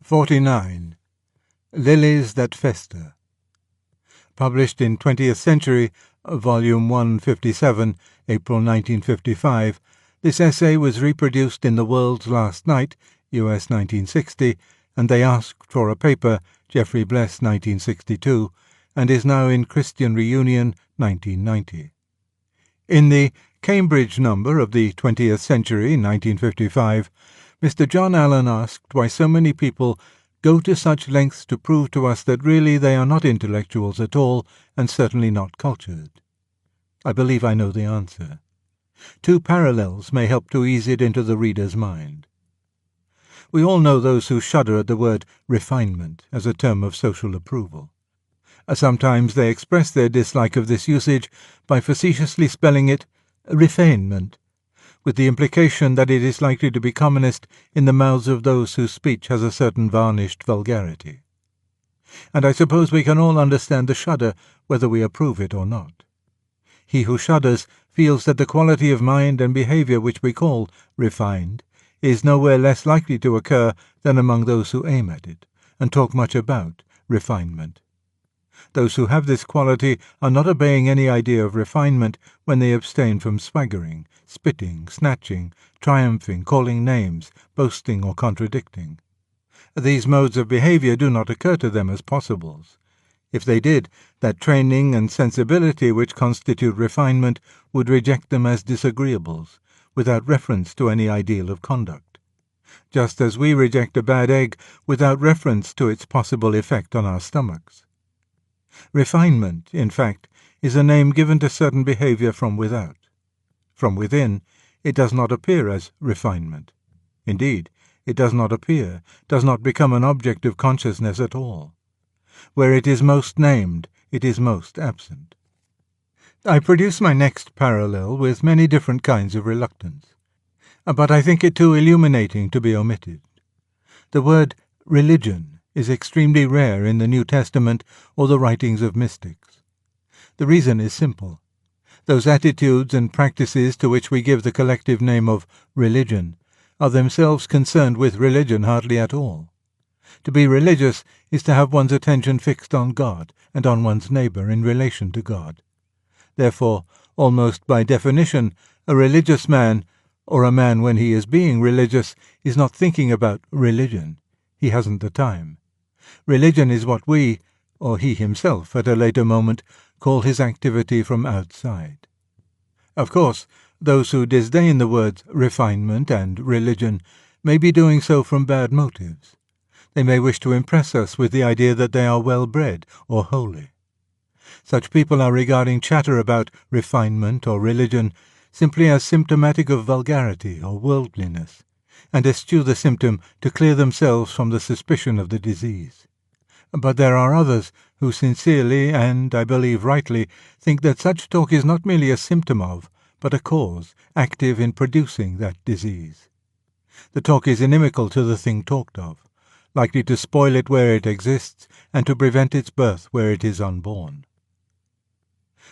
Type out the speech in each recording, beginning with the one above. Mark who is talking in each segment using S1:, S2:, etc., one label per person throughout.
S1: 49. Lilies That Fester. Published in 20th Century, Volume 157, April 1955, this essay was reproduced in The World's Last Night, US 1960, and They Asked for a Paper, Geoffrey Bless 1962, and is now in Christian Reunion 1990. In the Cambridge number of the 20th Century, 1955, Mr. John Allen asked why so many people go to such lengths to prove to us that really they are not intellectuals at all, and certainly not cultured. I believe I know the answer. Two parallels may help to ease it into the reader's mind. We all know those who shudder at the word refinement as a term of social approval. Sometimes they express their dislike of this usage by facetiously spelling it refinement, with the implication that it is likely to be commonest in the mouths of those whose speech has a certain varnished vulgarity. And I suppose we can all understand the shudder, whether we approve it or not. He who shudders feels that the quality of mind and behaviour which we call refined is nowhere less likely to occur than among those who aim at it, and talk much about refinement. Those who have this quality are not obeying any idea of refinement when they abstain from swaggering, spitting, snatching, triumphing, calling names, boasting or contradicting. These modes of behaviour do not occur to them as possibles. If they did, that training and sensibility which constitute refinement would reject them as disagreeables, without reference to any ideal of conduct. Just as we reject a bad egg without reference to its possible effect on our stomachs. Refinement, in fact, is a name given to certain behaviour from without. From within, it does not appear as refinement. Indeed, it does not appear, does not become an object of consciousness at all. Where it is most named, it is most absent. I produce my next parallel with many different kinds of reluctance, but I think it too illuminating to be omitted. The word religion is extremely rare in the New Testament or the writings of mystics. The reason is simple. Those attitudes and practices to which we give the collective name of religion are themselves concerned with religion hardly at all. To be religious is to have one's attention fixed on God and on one's neighbour in relation to God. Therefore, almost by definition, a religious man, or a man when he is being religious, is not thinking about religion. He hasn't the time. Religion is what we, or he himself at a later moment, call his activity from outside. Of course, those who disdain the words refinement and religion may be doing so from bad motives. They may wish to impress us with the idea that they are well-bred or holy. Such people are regarding chatter about refinement or religion simply as symptomatic of vulgarity or worldliness, and eschew the symptom to clear themselves from the suspicion of the disease. But there are others who sincerely, and I believe rightly, think that such talk is not merely a symptom of, but a cause, active in producing that disease. The talk is inimical to the thing talked of, likely to spoil it where it exists, and to prevent its birth where it is unborn.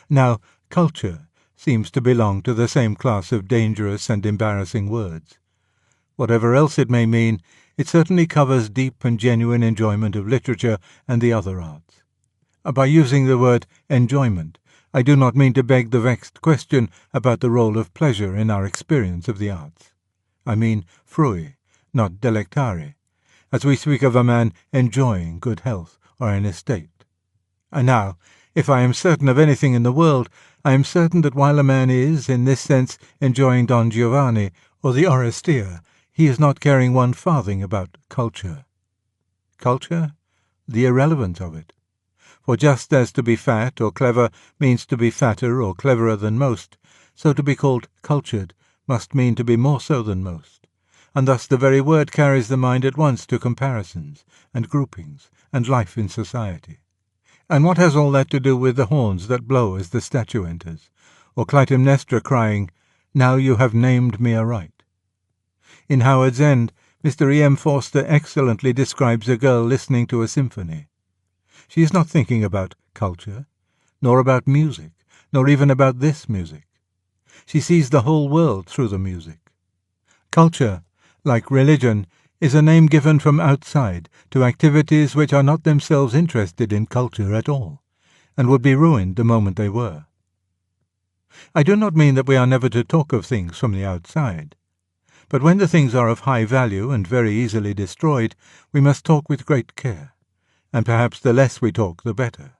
S1: Now, culture seems to belong to the same class of dangerous and embarrassing words. Whatever else it may mean, it certainly covers deep and genuine enjoyment of literature and the other arts. By using the word enjoyment, I do not mean to beg the vexed question about the role of pleasure in our experience of the arts. I mean frui, not delectare, as we speak of a man enjoying good health or an estate. And now, if I am certain of anything in the world, I am certain that while a man is, in this sense, enjoying Don Giovanni or the Oresteia, he is not caring one farthing about culture. Culture? The irrelevance of it. For just as to be fat or clever means to be fatter or cleverer than most, so to be called cultured must mean to be more so than most, and thus the very word carries the mind at once to comparisons and groupings and life in society. And what has all that to do with the horns that blow as the statue enters, or Clytemnestra crying, "Now you have named me aright"? In Howard's End, Mr. E. M. Forster excellently describes a girl listening to a symphony. She is not thinking about culture, nor about music, nor even about this music. She sees the whole world through the music. Culture, like religion, is a name given from outside to activities which are not themselves interested in culture at all, and would be ruined the moment they were. I do not mean that we are never to talk of things from the outside, but when the things are of high value and very easily destroyed, we must talk with great care, and perhaps the less we talk the better.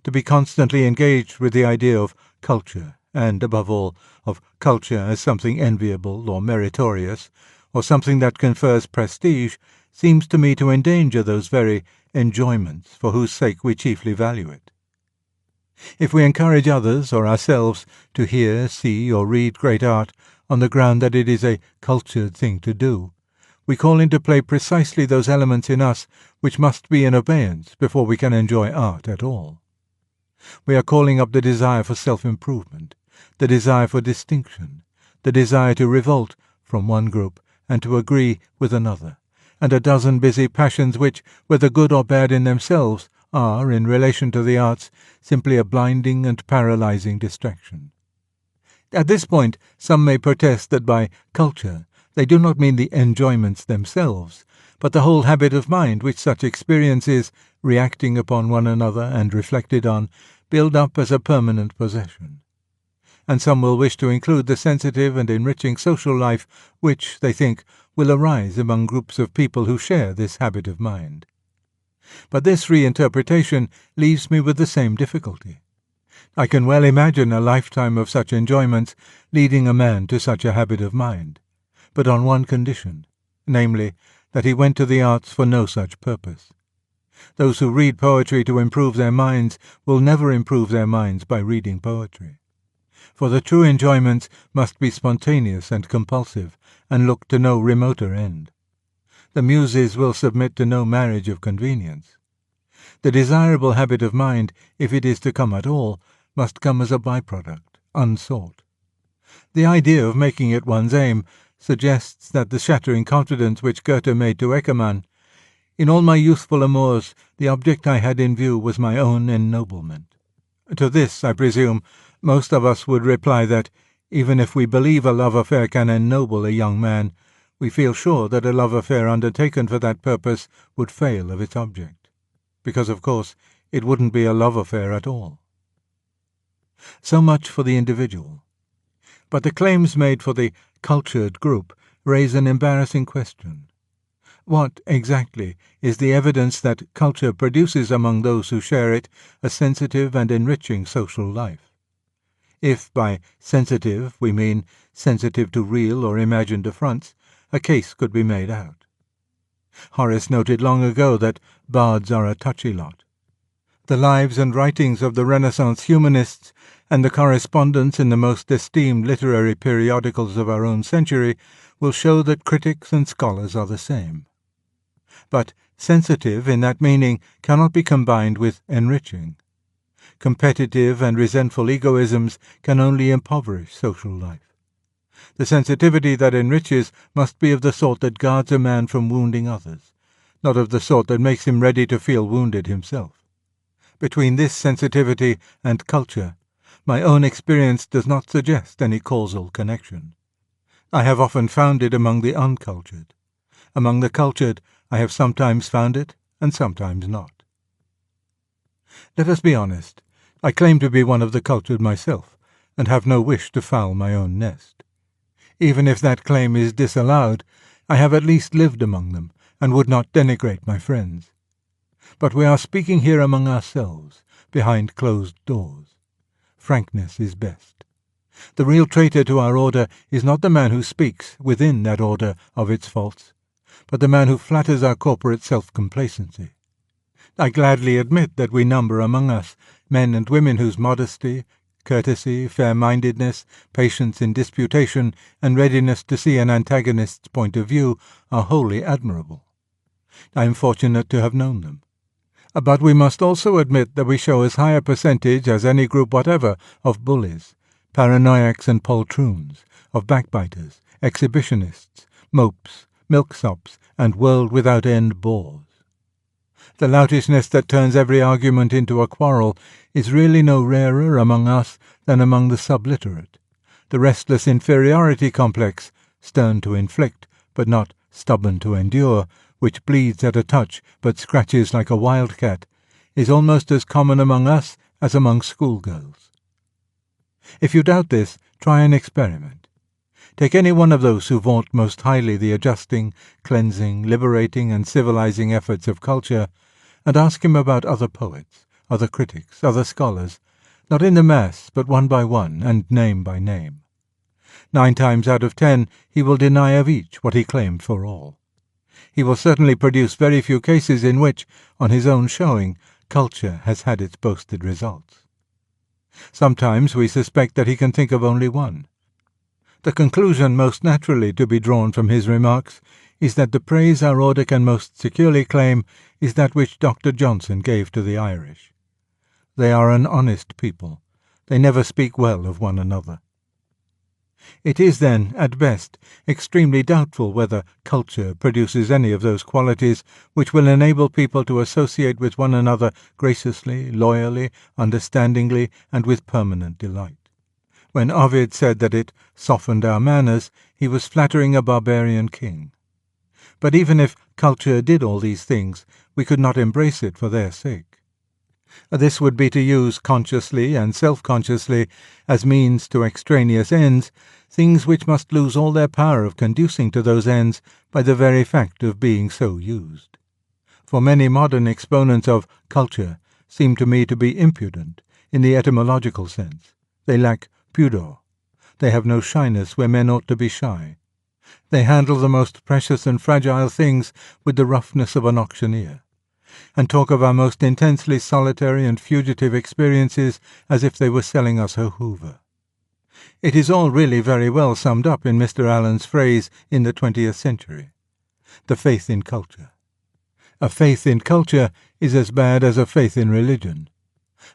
S1: To be constantly engaged with the idea of culture, and, above all, of culture as something enviable or meritorious, or something that confers prestige, seems to me to endanger those very enjoyments for whose sake we chiefly value it. If we encourage others or ourselves to hear, see, or read great art on the ground that it is a cultured thing to do, we call into play precisely those elements in us which must be in abeyance before we can enjoy art at all. We are calling up the desire for self-improvement, the desire for distinction, the desire to revolt from one group and to agree with another, and a dozen busy passions which, whether good or bad in themselves, are, in relation to the arts, simply a blinding and paralyzing distraction. At this point, some may protest that by culture they do not mean the enjoyments themselves, but the whole habit of mind which such experiences, reacting upon one another and reflected on, build up as a permanent possession. And some will wish to include the sensitive and enriching social life which, they think, will arise among groups of people who share this habit of mind. But this reinterpretation leaves me with the same difficulty. I can well imagine a lifetime of such enjoyments leading a man to such a habit of mind, but on one condition, namely, that he went to the arts for no such purpose. Those who read poetry to improve their minds will never improve their minds by reading poetry. For the true enjoyments must be spontaneous and compulsive, and look to no remoter end. The muses will submit to no marriage of convenience. The desirable habit of mind, if it is to come at all, must come as a byproduct, unsought. The idea of making it one's aim suggests that the shattering confidence which Goethe made to Eckermann, "In all my youthful amours, the object I had in view was my own ennoblement." To this, I presume, most of us would reply that, even if we believe a love affair can ennoble a young man, we feel sure that a love affair undertaken for that purpose would fail of its object, because, of course, it wouldn't be a love affair at all. So much for the individual. But the claims made for the cultured group raise an embarrassing question. What, exactly, is the evidence that culture produces among those who share it a sensitive and enriching social life? If by sensitive we mean sensitive to real or imagined affronts, a case could be made out. Horace noted long ago that bards are a touchy lot. The lives and writings of the Renaissance humanists and the correspondence in the most esteemed literary periodicals of our own century will show that critics and scholars are the same. But sensitive in that meaning cannot be combined with enriching. Competitive and resentful egoisms can only impoverish social life. The sensitivity that enriches must be of the sort that guards a man from wounding others, not of the sort that makes him ready to feel wounded himself. Between this sensitivity and culture, my own experience does not suggest any causal connection. I have often found it among the uncultured. Among the cultured, I have sometimes found it and sometimes not. Let us be honest. I claim to be one of the cultured myself, and have no wish to foul my own nest. Even if that claim is disallowed, I have at least lived among them, and would not denigrate my friends. But we are speaking here among ourselves, behind closed doors. Frankness is best. The real traitor to our order is not the man who speaks, within that order, of its faults, but the man who flatters our corporate self-complacency. I gladly admit that we number among us men and women whose modesty, courtesy, fair-mindedness, patience in disputation, and readiness to see an antagonist's point of view are wholly admirable. I am fortunate to have known them. But we must also admit that we show as high a percentage as any group whatever of bullies, paranoiacs and poltroons, of backbiters, exhibitionists, mopes, milksops, and world-without-end bores. The loutishness that turns every argument into a quarrel is really no rarer among us than among the subliterate. The restless inferiority complex, stern to inflict, but not stubborn to endure, which bleeds at a touch but scratches like a wildcat, is almost as common among us as among schoolgirls. If you doubt this, try an experiment. Take any one of those who vaunt most highly the adjusting, cleansing, liberating and civilizing efforts of culture, and ask him about other poets, other critics, other scholars, not in the mass, but one by one, and name by name. 9 times out of 10 he will deny of each what he claimed for all. He will certainly produce very few cases in which, on his own showing, culture has had its boasted results. Sometimes we suspect that he can think of only one. The conclusion most naturally to be drawn from his remarks is that the praise our order can most securely claim is that which Dr. Johnson gave to the Irish. They are an honest people. They never speak well of one another. It is then, at best, extremely doubtful whether culture produces any of those qualities which will enable people to associate with one another graciously, loyally, understandingly, and with permanent delight. When Ovid said that it softened our manners, he was flattering a barbarian king. But even if culture did all these things, we could not embrace it for their sake. This would be to use consciously and self-consciously, as means to extraneous ends, things which must lose all their power of conducing to those ends by the very fact of being so used. For many modern exponents of culture seem to me to be impudent in the etymological sense. They lack pudor. They have no shyness where men ought to be shy. They handle the most precious and fragile things with the roughness of an auctioneer, and talk of our most intensely solitary and fugitive experiences as if they were selling us a Hoover. It is all really very well summed up in Mr. Allen's phrase in the 20th century, the faith in culture. A faith in culture is as bad as a faith in religion.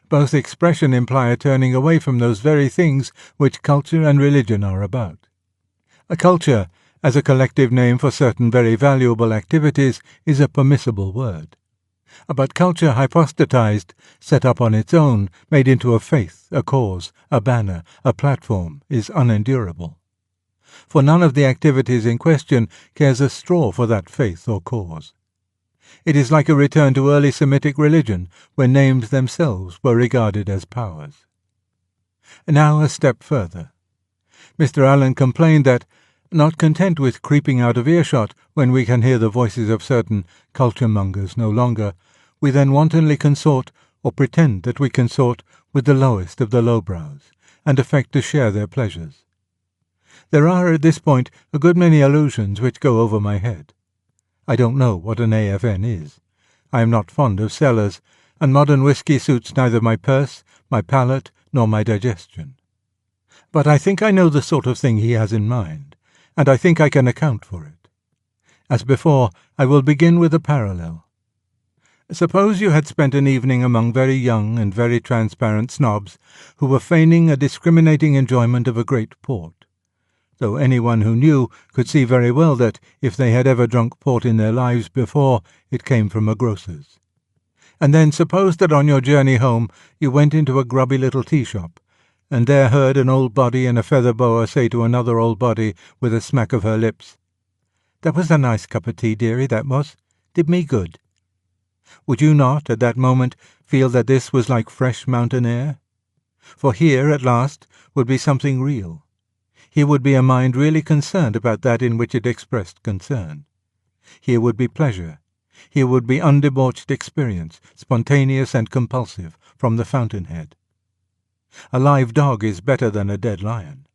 S1: Both expression imply a turning away from those very things which culture and religion are about. A culture, as a collective name for certain very valuable activities, is a permissible word. But culture hypostatized, set up on its own, made into a faith, a cause, a banner, a platform, is unendurable. For none of the activities in question cares a straw for that faith or cause. It is like a return to early Semitic religion, where names themselves were regarded as powers. Now a step further. Mr. Allen complained that, not content with creeping out of earshot when we can hear the voices of certain culture-mongers no longer, we then wantonly consort, or pretend that we consort, with the lowest of the lowbrows, and affect to share their pleasures. There are at this point a good many allusions which go over my head. I don't know what an AFN is. I am not fond of cellars, and modern whisky suits neither my purse, my palate, nor my digestion. But I think I know the sort of thing he has in mind, and I think I can account for it. As before, I will begin with a parallel. Suppose you had spent an evening among very young and very transparent snobs who were feigning a discriminating enjoyment of a great port, though anyone who knew could see very well that, if they had ever drunk port in their lives before, it came from a grocer's. And then suppose that on your journey home you went into a grubby little tea-shop, and there heard an old body in a feather boa say to another old body with a smack of her lips, "That was a nice cup of tea, dearie, that was. Did me good." Would you not, at that moment, feel that this was like fresh mountain air? For here, at last, would be something real. Here would be a mind really concerned about that in which it expressed concern. Here would be pleasure. Here would be undebauched experience, spontaneous and compulsive, from the fountainhead. A live dog is better than a dead lion.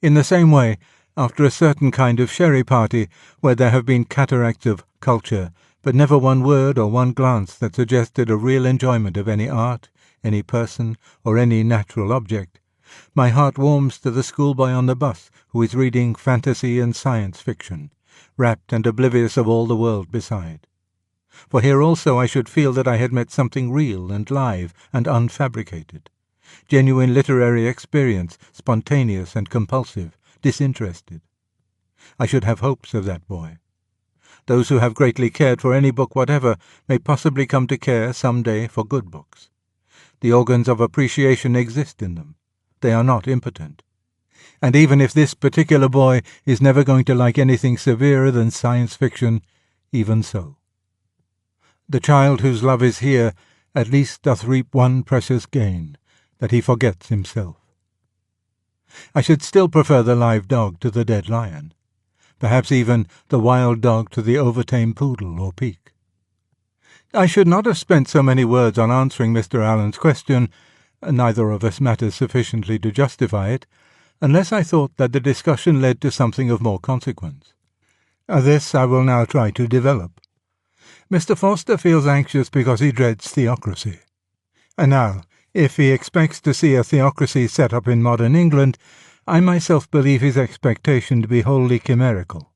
S1: In the same way, after a certain kind of sherry party, where there have been cataracts of culture, but never one word or one glance that suggested a real enjoyment of any art, any person, or any natural object, my heart warms to the schoolboy on the bus who is reading fantasy and science fiction, rapt and oblivious of all the world beside. For here also I should feel that I had met something real and live and unfabricated, genuine literary experience, spontaneous and compulsive, disinterested. I should have hopes of that boy. Those who have greatly cared for any book whatever may possibly come to care some day for good books. The organs of appreciation exist in them. They are not impotent. And even if this particular boy is never going to like anything severer than science fiction, even so. The child whose love is here at least doth reap one precious gain, that he forgets himself. I should still prefer the live dog to the dead lion, perhaps even the wild dog to the overtame poodle or peak. I should not have spent so many words on answering Mr. Allen's question, neither of us matters sufficiently to justify it, unless I thought that the discussion led to something of more consequence. This I will now try to develop. Mr. Forster feels anxious because he dreads theocracy. And now, if he expects to see a theocracy set up in modern England, I myself believe his expectation to be wholly chimerical.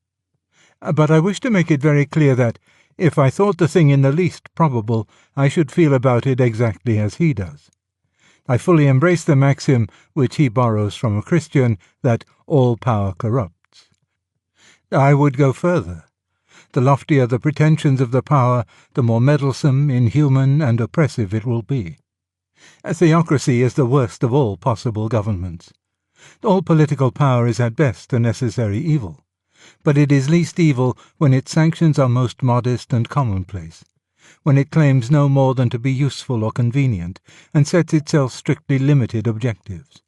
S1: But I wish to make it very clear that, if I thought the thing in the least probable, I should feel about it exactly as he does. I fully embrace the maxim which he borrows from a Christian, that all power corrupts. I would go further. The loftier the pretensions of the power, the more meddlesome, inhuman, and oppressive it will be. A theocracy is the worst of all possible governments. All political power is at best a necessary evil, but it is least evil when its sanctions are most modest and commonplace, when it claims no more than to be useful or convenient, and sets itself strictly limited objectives.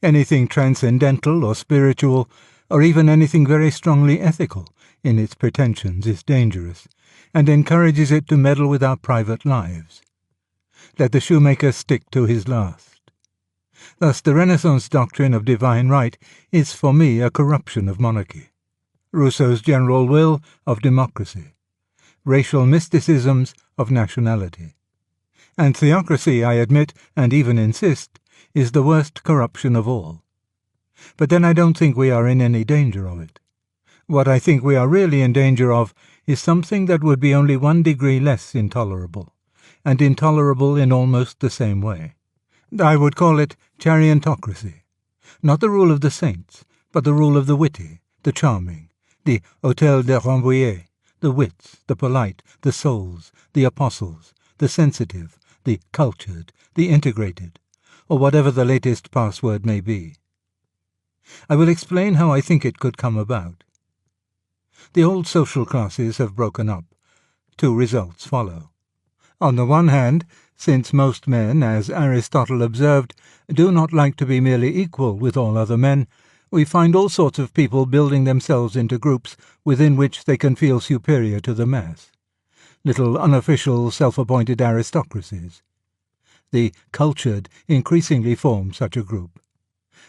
S1: Anything transcendental or spiritual, or even anything very strongly ethical, in its pretensions is dangerous, and encourages it to meddle with our private lives. Let the shoemaker stick to his last. Thus the Renaissance doctrine of divine right is for me a corruption of monarchy, Rousseau's general will of democracy, racial mysticisms of nationality. And theocracy, I admit, and even insist, is the worst corruption of all. But then I don't think we are in any danger of it. What I think we are really in danger of is something that would be only 1 degree less intolerable, and intolerable in almost the same way. I would call it chariontocracy, not the rule of the saints, but the rule of the witty, the charming, the Hôtel de Rambouillet, the wits, the polite, the souls, the apostles, the sensitive, the cultured, the integrated, or whatever the latest password may be. I will explain how I think it could come about. The old social classes have broken up. 2 results follow. On the one hand, since most men, as Aristotle observed, do not like to be merely equal with all other men, we find all sorts of people building themselves into groups within which they can feel superior to the mass. Little unofficial, self-appointed aristocracies. The cultured increasingly form such a group.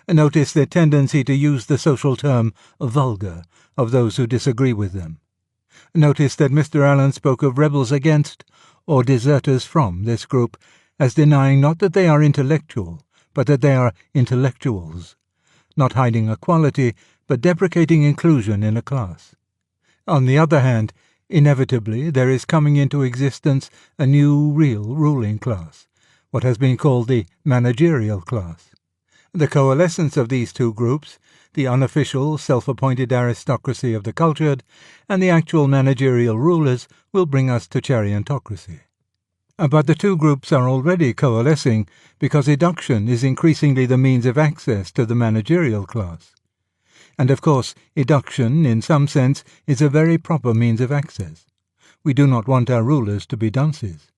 S1: Notice their tendency to use the social term vulgar of those who disagree with them. Notice that Mr. Allen spoke of rebels against, or deserters from, this group as denying not that they are intellectual, but that they are intellectuals, not hiding a quality, but deprecating inclusion in a class. On the other hand, inevitably there is coming into existence a new real ruling class, what has been called the managerial class. The coalescence of these 2 groups, the unofficial, self-appointed aristocracy of the cultured, and the actual managerial rulers, will bring us to chariontocracy. But the 2 groups are already coalescing because education is increasingly the means of access to the managerial class. And of course, education, in some sense, is a very proper means of access. We do not want our rulers to be dunces.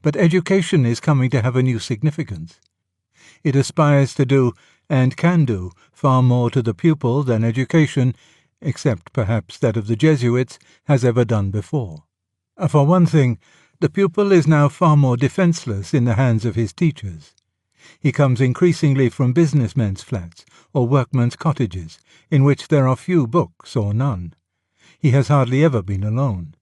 S1: But education is coming to have a new significance. It aspires to do, and can do, far more to the pupil than education, except perhaps that of the Jesuits, has ever done before. For one thing, the pupil is now far more defenceless in the hands of his teachers. He comes increasingly from businessmen's flats or workmen's cottages, in which there are few books or none. He has hardly ever been alone.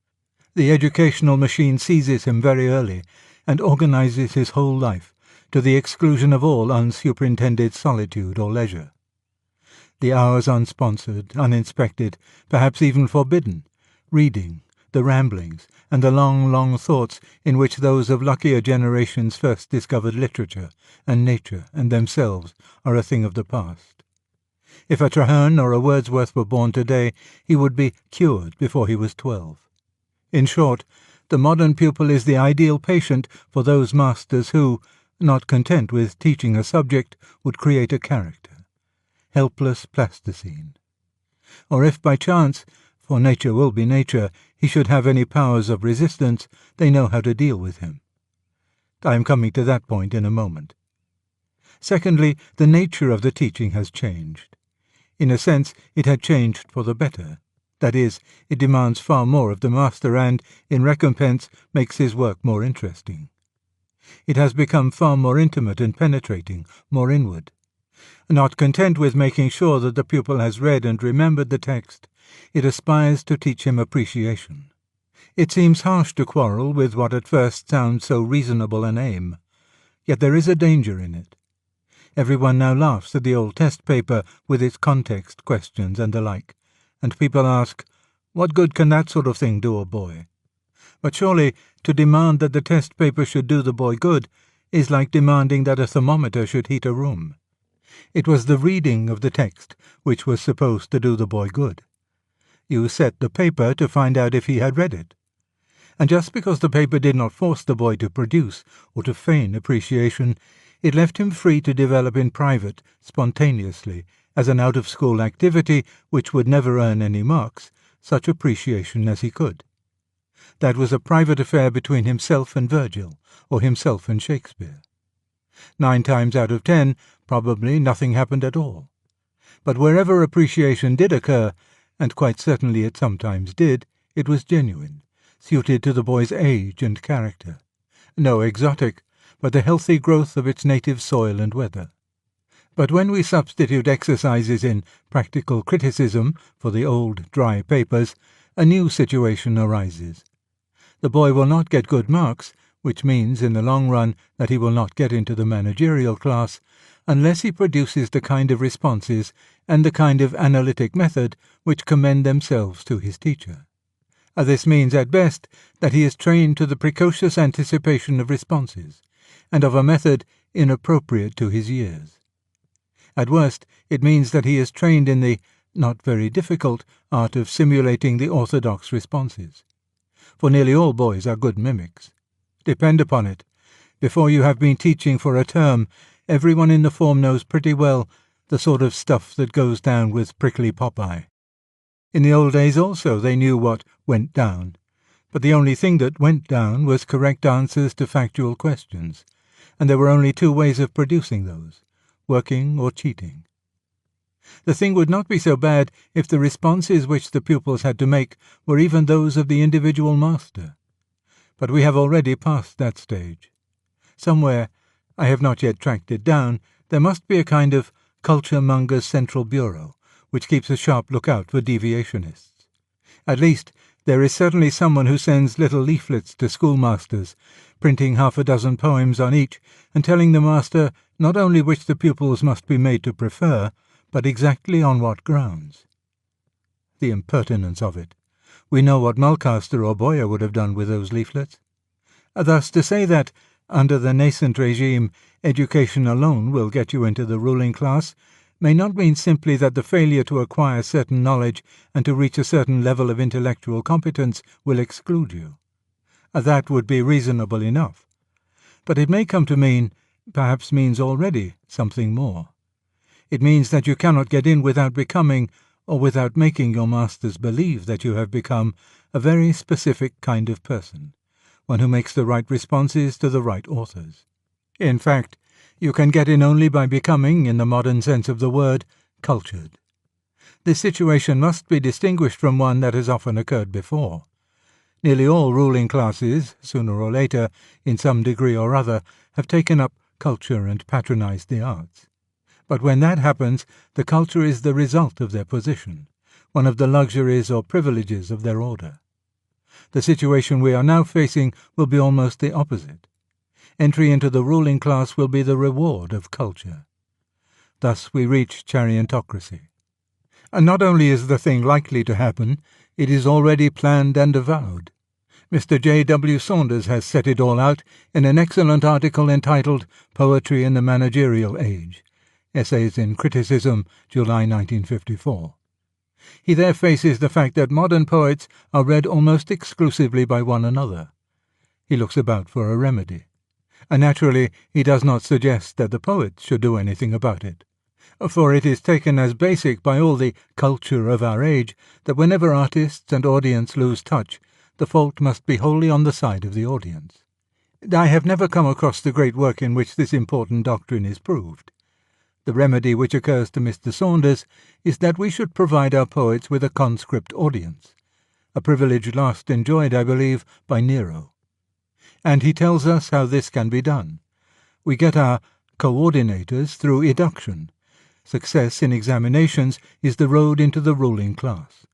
S1: The educational machine seizes him very early and organizes his whole life, to the exclusion of all unsuperintended solitude or leisure. The hours unsponsored, uninspected, perhaps even forbidden, reading, the ramblings, and the long, long thoughts in which those of luckier generations first discovered literature, and nature, and themselves, are a thing of the past. If a Traherne or a Wordsworth were born today, he would be cured before he was 12. In short, the modern pupil is the ideal patient for those masters who, not content with teaching a subject, would create a character. helpless plasticine. Or if by chance, for nature will be nature, he should have any powers of resistance, they know how to deal with him. I am coming to that point in a moment. Secondly, the nature of the teaching has changed. In a sense, it had changed for the better. That is, it demands far more of the master and, in recompense, makes his work more interesting. It has become far more intimate and penetrating, more inward. Not content with making sure that the pupil has read and remembered the text, it aspires to teach him appreciation. It seems harsh to quarrel with what at first sounds so reasonable an aim, yet there is a danger in it. Everyone now laughs at the old test paper with its context questions and the like, and people ask, what good can that sort of thing do a boy? But surely, to demand that the test paper should do the boy good is like demanding that a thermometer should heat a room. It was the reading of the text which was supposed to do the boy good. You set the paper to find out if he had read it. And just because the paper did not force the boy to produce or to feign appreciation, it left him free to develop in private, spontaneously, as an out-of-school activity which would never earn any marks, such appreciation as he could. That was a private affair between himself and Virgil, or himself and Shakespeare. 9 times out of 10, probably nothing happened at all. But wherever appreciation did occur, and quite certainly it sometimes did, it was genuine, suited to the boy's age and character. No exotic, but the healthy growth of its native soil and weather. But when we substitute exercises in practical criticism for the old dry papers, a new situation arises. The boy will not get good marks, which means in the long run that he will not get into the managerial class, unless he produces the kind of responses and the kind of analytic method which commend themselves to his teacher. This means at best that he is trained to the precocious anticipation of responses, and of a method inappropriate to his years. At worst, it means that he is trained in the, not very difficult, art of simulating the orthodox responses. For nearly all boys are good mimics. Depend upon it, before you have been teaching for a term, everyone in the form knows pretty well the sort of stuff that goes down with prickly Popeye. In the old days also they knew what went down, but the only thing that went down was correct answers to factual questions, and there were only 2 ways of producing those, working or cheating. The thing would not be so bad if the responses which the pupils had to make were even those of the individual master. But we have already passed that stage. Somewhere, I have not yet tracked it down, there must be a kind of culture-mongers' central bureau, which keeps a sharp lookout for deviationists. At least, there is certainly someone who sends little leaflets to schoolmasters, printing 6 poems on each, and telling the master not only which the pupils must be made to prefer, but exactly on what grounds. The impertinence of it! We know what Mulcaster or Boyer would have done with those leaflets. Thus, to say that, under the nascent regime, education alone will get you into the ruling class, may not mean simply that the failure to acquire certain knowledge and to reach a certain level of intellectual competence will exclude you. That would be reasonable enough. But it may come to mean, perhaps means already, something more. It means that you cannot get in without becoming, or without making your masters believe that you have become, a very specific kind of person, one who makes the right responses to the right authors. In fact, you can get in only by becoming, in the modern sense of the word, cultured. This situation must be distinguished from one that has often occurred before. Nearly all ruling classes, sooner or later, in some degree or other, have taken up culture and patronized the arts. But when that happens, the culture is the result of their position, one of the luxuries or privileges of their order. The situation we are now facing will be almost the opposite. Entry into the ruling class will be the reward of culture. Thus we reach chariontocracy. And not only is the thing likely to happen, it is already planned and avowed. Mr. J. W. Saunders has set it all out in an excellent article entitled Poetry in the Managerial Age, Essays in Criticism, July 1954. He there faces the fact that modern poets are read almost exclusively by one another. He looks about for a remedy. And naturally, he does not suggest that the poets should do anything about it. For it is taken as basic by all the culture of our age that whenever artists and audience lose touch, the fault must be wholly on the side of the audience. I have never come across the great work in which this important doctrine is proved. The remedy which occurs to Mr. Saunders is that we should provide our poets with a conscript audience, a privilege last enjoyed, I believe, by Nero. And he tells us how this can be done. We get our coordinators through eduction. Success in examinations is the road into the ruling class.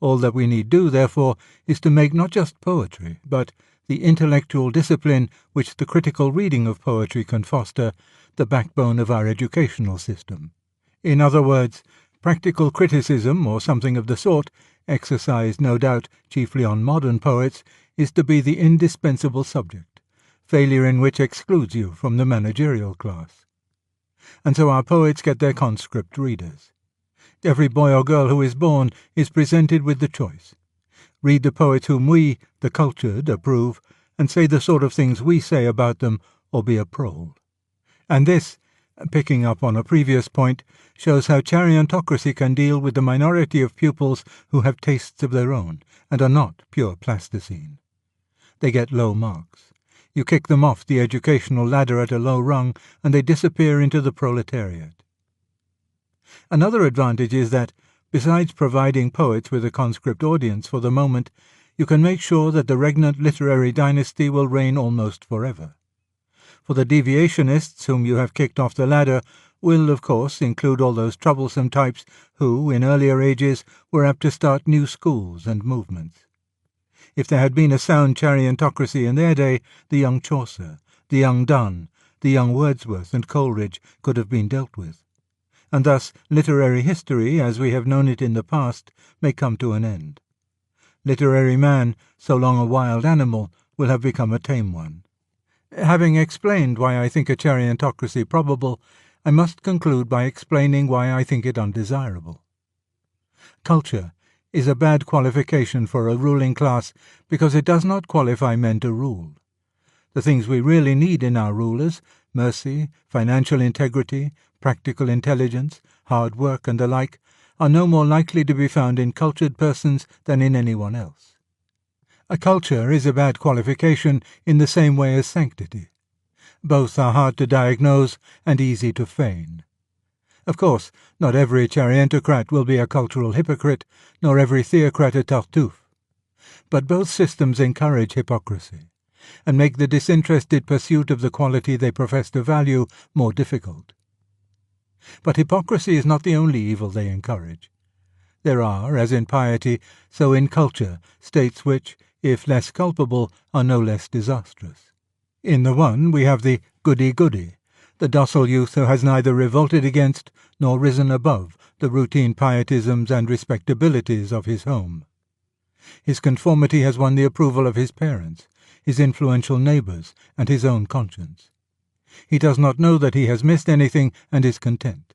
S1: All that we need do, therefore, is to make not just poetry, but the intellectual discipline which the critical reading of poetry can foster, the backbone of our educational system. In other words, practical criticism, or something of the sort, exercised no doubt chiefly on modern poets, is to be the indispensable subject, failure in which excludes you from the managerial class. And so our poets get their conscript readers. Every boy or girl who is born is presented with the choice. Read the poets whom we, the cultured, approve, and say the sort of things we say about them, or be a prole. And this, picking up on a previous point, shows how chariontocracy can deal with the minority of pupils who have tastes of their own, and are not pure plasticine. They get low marks. You kick them off the educational ladder at a low rung, and they disappear into the proletariat. Another advantage is that, besides providing poets with a conscript audience for the moment, you can make sure that the regnant literary dynasty will reign almost forever. For the deviationists whom you have kicked off the ladder will, of course, include all those troublesome types who, in earlier ages, were apt to start new schools and movements. If there had been a sound chariontocracy in their day, the young Chaucer, the young Donne, the young Wordsworth and Coleridge could have been dealt with. And thus literary history, as we have known it in the past, may come to an end. Literary man, so long a wild animal, will have become a tame one. Having explained why I think a chariontocracy probable, I must conclude by explaining why I think it undesirable. Culture is a bad qualification for a ruling class because it does not qualify men to rule. The things we really need in our rulers, mercy, financial integrity, practical intelligence, hard work, and the like, are no more likely to be found in cultured persons than in anyone else. A culture is a bad qualification in the same way as sanctity. Both are hard to diagnose and easy to feign. Of course, not every chariontocrat will be a cultural hypocrite, nor every theocrat a Tartuffe. But both systems encourage hypocrisy, and make the disinterested pursuit of the quality they profess to value more difficult. But hypocrisy is not the only evil they encourage. There are, as in piety, so in culture, states which, if less culpable, are no less disastrous. In the one we have the goody-goody, the docile youth who has neither revolted against nor risen above the routine pietisms and respectabilities of his home. His conformity has won the approval of his parents, his influential neighbours, and his own conscience. He does not know that he has missed anything and is content.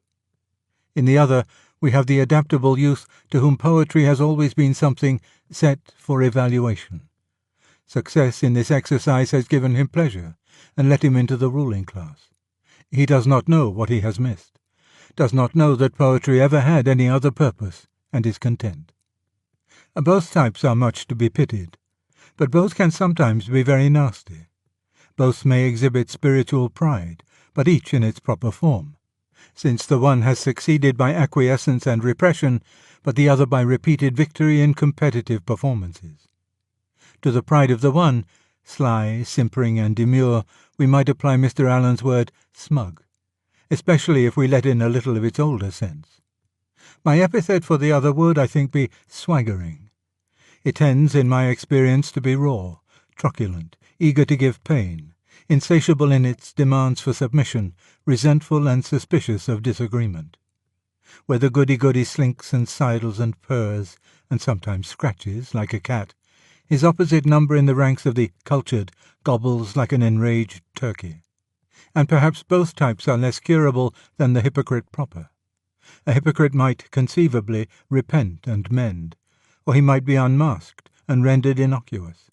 S1: In the other, we have the adaptable youth to whom poetry has always been something set for evaluation. Success in this exercise has given him pleasure, and let him into the ruling class. He does not know what he has missed, does not know that poetry ever had any other purpose, and is content. Both types are much to be pitied, but both can sometimes be very nasty. Both may exhibit spiritual pride, but each in its proper form, since the one has succeeded by acquiescence and repression, but the other by repeated victory in competitive performances. To the pride of the one, sly, simpering, and demure, we might apply Mr. Allen's word smug, especially if we let in a little of its older sense. My epithet for the other would, I think, be swaggering. It tends, in my experience, to be raw, truculent, eager to give pain, insatiable in its demands for submission, resentful and suspicious of disagreement. Where the goody-goody slinks and sidles and purrs, and sometimes scratches like a cat, his opposite number in the ranks of the cultured gobbles like an enraged turkey. And perhaps both types are less curable than the hypocrite proper. A hypocrite might, conceivably, repent and mend, or he might be unmasked and rendered innocuous.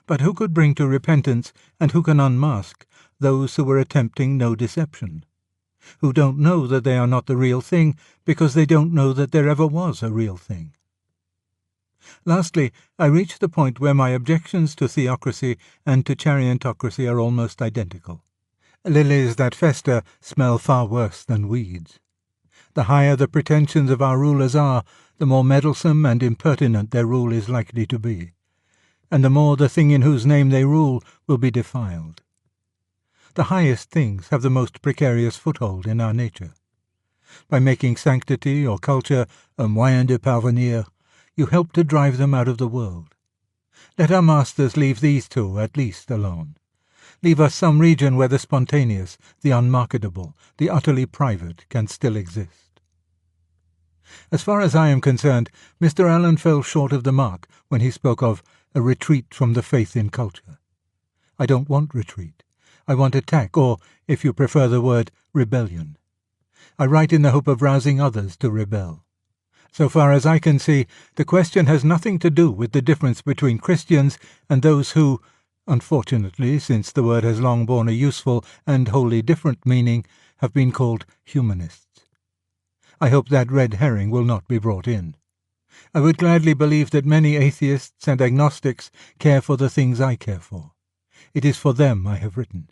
S1: But who could bring to repentance, and who can unmask, those who were attempting no deception? who don't know that they are not the real thing because they don't know that there ever was a real thing. Lastly, I reach the point where my objections to theocracy and to chariontocracy are almost identical. Lilies that fester smell far worse than weeds. The higher the pretensions of our rulers are, the more meddlesome and impertinent their rule is likely to be, and the more the thing in whose name they rule will be defiled. The highest things have the most precarious foothold in our nature. By making sanctity or culture a moyen de parvenir, you help to drive them out of the world. Let our masters leave these two at least alone. Leave us some region where the spontaneous, the unmarketable, the utterly private can still exist. As far as I am concerned, Mr. Allen fell short of the mark when he spoke of a retreat from the faith in culture. I don't want retreat. I want attack, or, if you prefer the word, rebellion. I write in the hope of rousing others to rebel. So far as I can see, the question has nothing to do with the difference between Christians and those who, unfortunately, since the word has long borne a useful and wholly different meaning, have been called humanists. I hope that red herring will not be brought in. I would gladly believe that many atheists and agnostics care for the things I care for. It is for them I have written.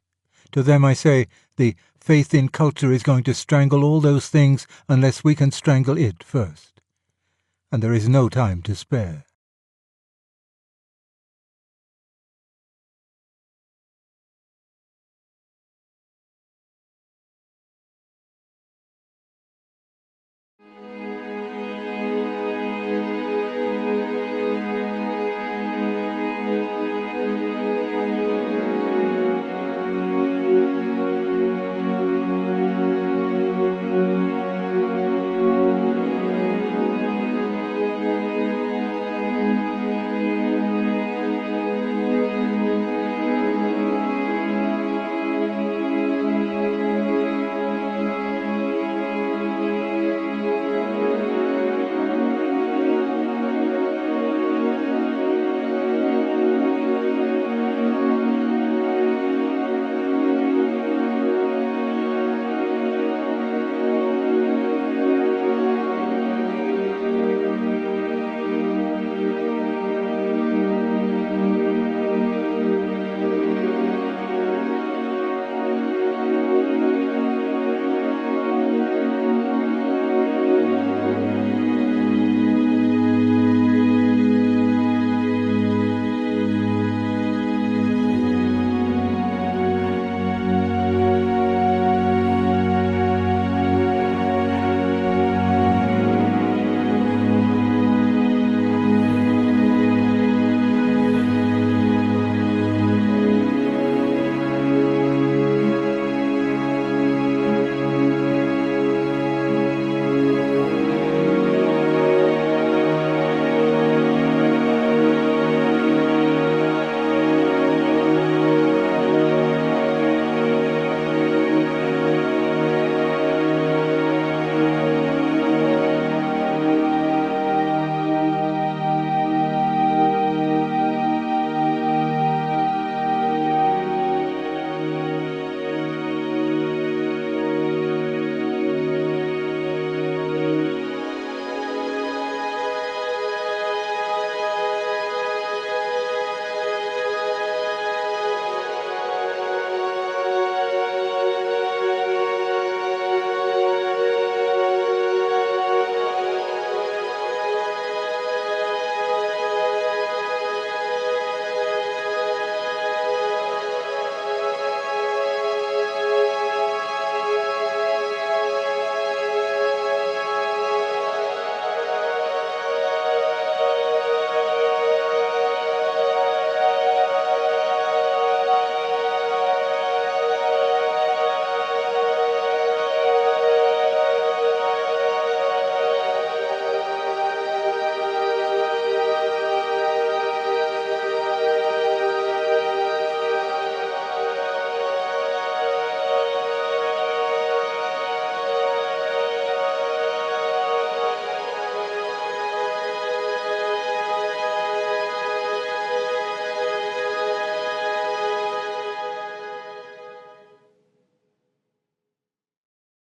S1: To them I say, the faith in culture is going to strangle all those things unless we can strangle it first. And there is no time to spare.